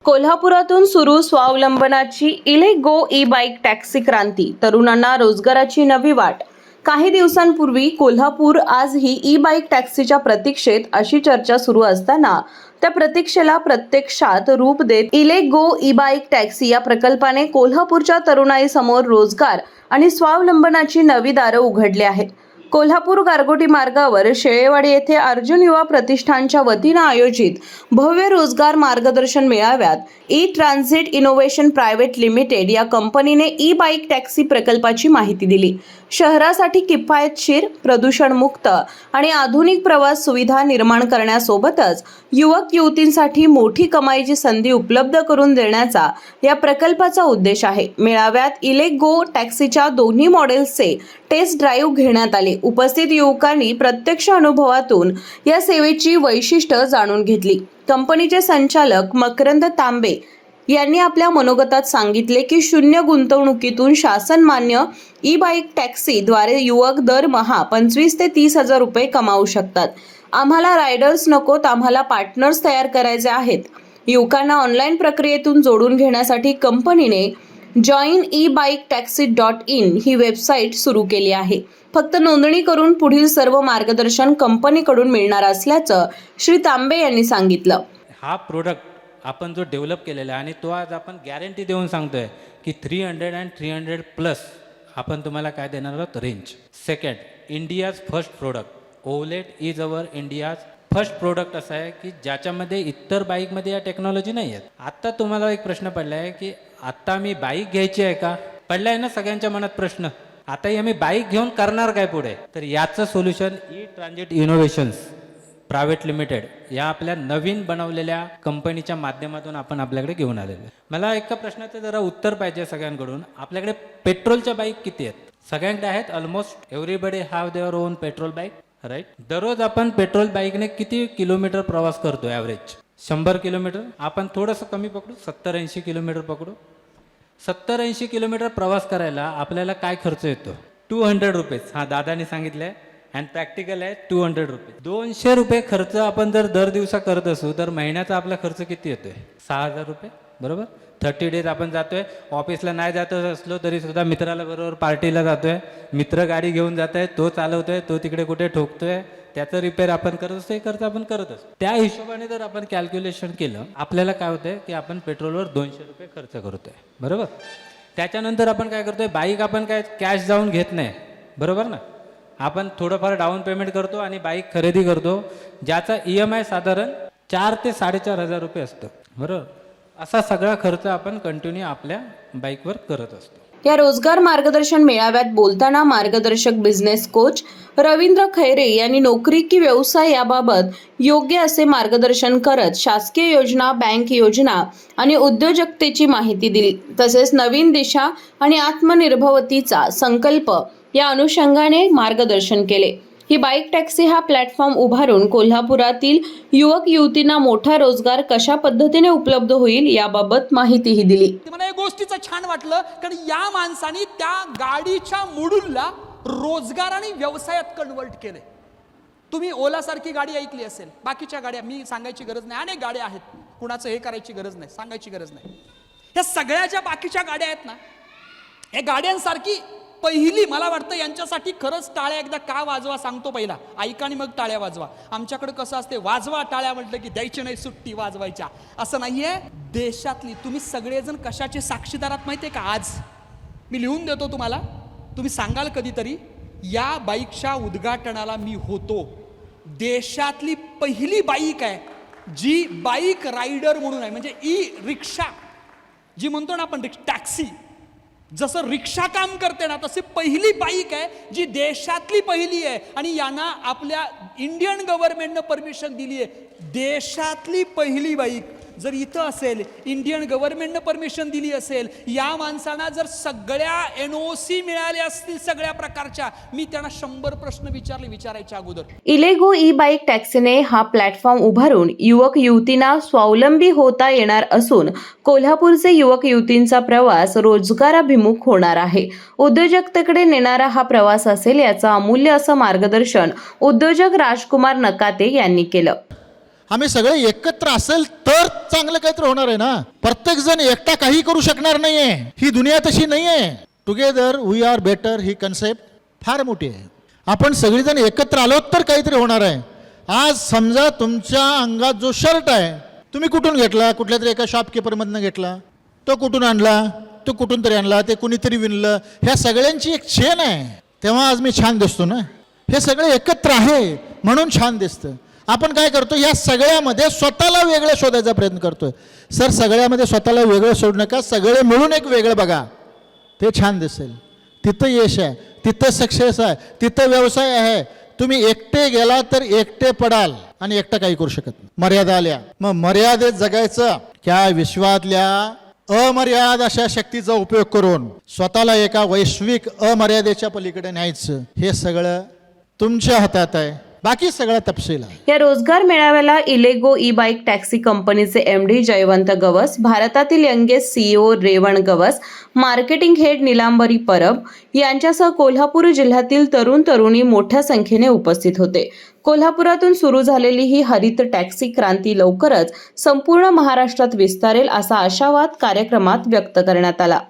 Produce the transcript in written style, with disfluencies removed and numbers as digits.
कोल्हापुरातून सुरू स्वावलंबनाची इलेगो e bike taxi क्रांती, तरुणांना रोजगाराची नवी वाट. काही दिवसांपूर्वी कोल्हापूर आजही ई बाईक टॅक्सीच्या प्रतीक्षेत अशी चर्चा सुरू असताना त्या प्रतीक्षेला प्रत्यक्षात रूप देत इलेगो ई बाईक टॅक्सी या प्रकल्पाने कोल्हापूरच्या तरुणाईसमोर रोजगार आणि स्वावलंबनाची नवी दारं उघडली आहेत. कोल्हापूर गारगोटी मार्गावर शेळेवाडी येथे अर्जुन युवा प्रतिष्ठानच्या वतीनं आयोजित भव्य रोजगार मार्गदर्शन मेळाव्यात E transit innovation private limited या कंपनीने ई बाईक टॅक्सी प्रकल्पाची माहिती दिली. शहरासाठी किफायतशीर, प्रदूषणमुक्त आणि आधुनिक प्रवास सुविधा निर्माण करण्यासोबतच युवक युवतींसाठी मोठी कमाईची संधी उपलब्ध करून देण्याचा या प्रकल्पाचा उद्देश आहे. मेळाव्यात इलेगो टॅक्सीच्या दोन्ही मॉडेल्सचे टेस्ट ड्राईव्ह घेण्यात आले. उपस्थित युवकांनी प्रत्यक्ष अनुभवातून या सेवेची वैशिष्ट्ये जाणून घेतली. कंपनीचे संचालक मकरंद तांबे यांनी आपल्या मनोगतात सांगितले की शून्य गुंतवणुकीतून शासन मान्य ई बाईक टॅक्सीद्वारे युवक दरमहा 25 ते 30 हजार रुपये कमावू शकतात. आम्हाला रायडर्स नकोत, आम्हाला पार्टनर्स तयार करायचे आहेत. युवकांना ऑनलाईन प्रक्रियेतून जोडून घेण्यासाठी कंपनीने joinebiketaxi.in ही वेबसाईट सुरू केली आहे. फक्त नोंदणी करून पुढील सर्व मार्गदर्शन कंपनीकडून मिळणार असल्याचं श्री तांबे यांनी सांगितलं. हा प्रोडक्ट आपण जो डेव्हलप केलेला आहे आणि तो आज आपण गॅरंटी देऊन सांगतोय की 300 and 300 प्लस आपण तुम्हाला काय देणार आहोत, range. Second, India's first product OLED is our India's first product असं आहे की ज्याच्यामध्ये इतर बाईकमध्ये या टेक्नॉलॉजी नाही आहेत. आत्ता तुम्हाला एक प्रश्न पडला आहे की आत्ता मी बाईक घ्यायची आहे का, पडला आहे ना सगळ्यांच्या मनात प्रश्न. आताही आम्ही बाईक घेऊन करणार काय पुढे, तर याचं solution E transit innovations private limited या आपल्या नवीन बनवलेल्या कंपनीच्या माध्यमातून आपण आपल्याकडे घेऊन आलेलो आहे. मला एका प्रश्नाचं जरा उत्तर पाहिजे सगळ्यांकडून. आपल्याकडे पेट्रोलच्या बाईक किती आहेत? सगळ्यांकडे आहेत. Almost everybody have their own petrol bike, right. दररोज आपण पेट्रोल बाईकने किती किलोमीटर प्रवास करतो? Average 100 kilometre. आपण थोडंसं कमी पकडू, 70-80 किलोमीटर पकडू. 70-80 किलोमीटर प्रवास करायला आपल्याला काय खर्च येतो? 200 रुपीज. हा, दादाने सांगितलं आहे अँड प्रॅक्टिकल आहे. 200 रुपीज. 200 रुपये खर्च आपण जर दर दिवसा करत असू तर महिन्याचा आपला खर्च किती येतोय? 6,000 रुपये, बरोबर. 30 डेज आपण जातोय. ऑफिसला नाही जात असलो तरी सुद्धा मित्राला बरोबर पार्टीला जातोय. मित्र गाडी घेऊन जात आहे, तो चालवतोय, तो तिकडे कुठे ठोकतोय, त्याचं रिपेअर आपण करत असतो, हे खर्च आपण करत असतो. त्या हिशोबाने जर आपण कॅल्क्युलेशन केलं आपल्याला काय होतंय की आपण पेट्रोलवर 200 रुपये खर्च करतोय, बरोबर. त्याच्यानंतर आपण काय करतोय, बाईक आपण काय कॅश जाऊन घेत नाही, बरोबर ना. आपण थोडंफार डाऊन पेमेंट करतो आणि बाईक खरेदी करतो, ज्याचा EMI साधारण 4,000 ते 4,500 रुपये असतं, बरोबर. असा सगळा खर्च आपण कंटिन्यू आपल्या बाईकवर करत असतो. या रोजगार मार्गदर्शन मेळाव्यात बोलताना मार्गदर्शक बिझनेस कोच रवींद्र खैरे यांनी नोकरी की व्यवसाय याबाबत योग्य असे मार्गदर्शन करत शासकीय योजना, बँक योजना आणि उद्योजकतेची माहिती दिली. तसेच नवीन दिशा आणि आत्मनिर्भरतेचा संकल्प या अनुषंगाने मार्गदर्शन केले. ही बाईक टॅक्सी हा प्लॅटफॉर्म उभारून कोल्हापुरातील युवक युवतींना मोठा रोजगार कशा पद्धतीने उपलब्ध होईल याबाबत माहितीही दिली. मला या गोष्टीचं छान वाटलं कारण या माणसाने त्या गाडीच्या मॉड्यूलला रोजगार आणि व्यवसायात कन्वर्ट केले. तुम्ही ओला सारखी गाडी ऐकली असेल, बाकीच्या गाड्या मी सांगायची गरज नाही, अनेक गाड्या आहेत, कुणाचं हे करायची गरज नाही, सांगायची गरज नाही. या सगळ्या ज्या बाकीच्या गाड्या आहेत ना, या गाड्यांसारखी पहिली, मला वाटतं यांच्यासाठी खरंच टाळ्या एकदा का वाजवा सांगतो. पहिला ऐका आणि मग टाळ्या वाजवा. आमच्याकडे कसं असते, वाजवा टाळ्या म्हटलं की द्यायची नाही सुट्टी, वाजवायच्या, असं नाहीये. देशातली तुम्ही सगळेजण कशाचे साक्षीदार आहात माहितीये का? आज मी लिहून देतो तुम्हाला, तुम्ही सांगाल कधीतरी. या बाईकच्या उद्घाटनाला मी होतो. देशातली पहिली बाईक आहे जी बाईक रायडर म्हणून आहे, म्हणजे ई रिक्षा जी म्हणतो ना आपण, टॅक्सी. जसं रिक्षा काम करते ना, तशी पहिली बाईक आहे जी देशातली पहिली आहे आणि यांना आपल्या इंडियन गव्हर्नमेंटनं परमिशन दिली आहे. देशातली पहिली बाईक जर इथं असेल, इंडियन गव्हर्नमेंटनं परमिशन दिली असेल, या माणसांना जर सगळ्या NOC मिळाल्या असतील सगळ्या प्रकारच्या, मी त्यांना 100 प्रश्न विचारायच्या अगोदर. इलेगो ई बाईक टॅक्सीने हा प्लॅटफॉर्म उभारून युवक युवतींना स्वावलंबी होता येणार असून कोल्हापूरचे युवक युवतींचा प्रवास रोजगाराभिमुख होणार आहे. उद्योजकतेकडे नेणारा हा प्रवास असेल याचं अमूल्य असं मार्गदर्शन उद्योजक राजकुमार नकाते यांनी केलं. आम्ही सगळे एकत्र असेल तर चांगलं काहीतरी होणार आहे ना. प्रत्येक जण एकटा काही करू शकणार नाहीये. ही दुनिया तशी नाही आहे. टुगेदर वी आर बेटर ही कन्सेप्ट फार मोठी आहे. आपण सगळेजण एकत्र आलो तर काहीतरी होणार आहे. आज समजा तुमच्या अंगात जो शर्ट आहे तुम्ही कुठून घेतला? कुठल्या तरी एका शॉपकीपरमधनं घेतला. तो कुठून आणला? तो कुठून तरी आणला. ते कुणीतरी विणलं. ह्या सगळ्यांची एक चेन आहे. तेव्हा आज मी छान दिसतो ना. हे सगळे एकत्र आहे म्हणून छान दिसतं. आपण काय करतो? या सगळ्यामध्ये स्वतःला वेगळं शोधायचा प्रयत्न करतोय. सर, सगळ्यामध्ये स्वतःला वेगळं शोधू नका. सगळे मिळून एक वेगळं बघा. ते छान दिसेल. तिथं यश आहे, तिथं सक्सेस आहे, तिथं व्यवसाय आहे. तुम्ही एकटे गेला तर एकटे पडाल आणि एकटं काही करू शकत नाही. मर्यादा आल्या. मग मर्यादेत जगायचं. त्या विश्वातल्या अमर्याद अशा शक्तीचा उपयोग करून स्वतःला एका वैश्विक अमर्यादेच्या पलीकडे न्यायचं. हे सगळं तुमच्या हातात आहे. बाकी सगळा तपशील आहे. या रोजगार मेळाव्याला इलेगो ई बाईक टॅक्सी कंपनीचे एमडी जयवंत गवस, भारतातील youngest CEO Revan Gawas, marketing head Nilambari Parab यांच्यासह कोल्हापूर जिल्ह्यातील तरुण तरुणी मोठ्या संख्येने उपस्थित होते. कोल्हापुरातून सुरू झालेली ही हरित टॅक्सी क्रांती लवकरच संपूर्ण महाराष्ट्रात विस्तारेल असा आशावाद कार्यक्रमात व्यक्त करण्यात आला.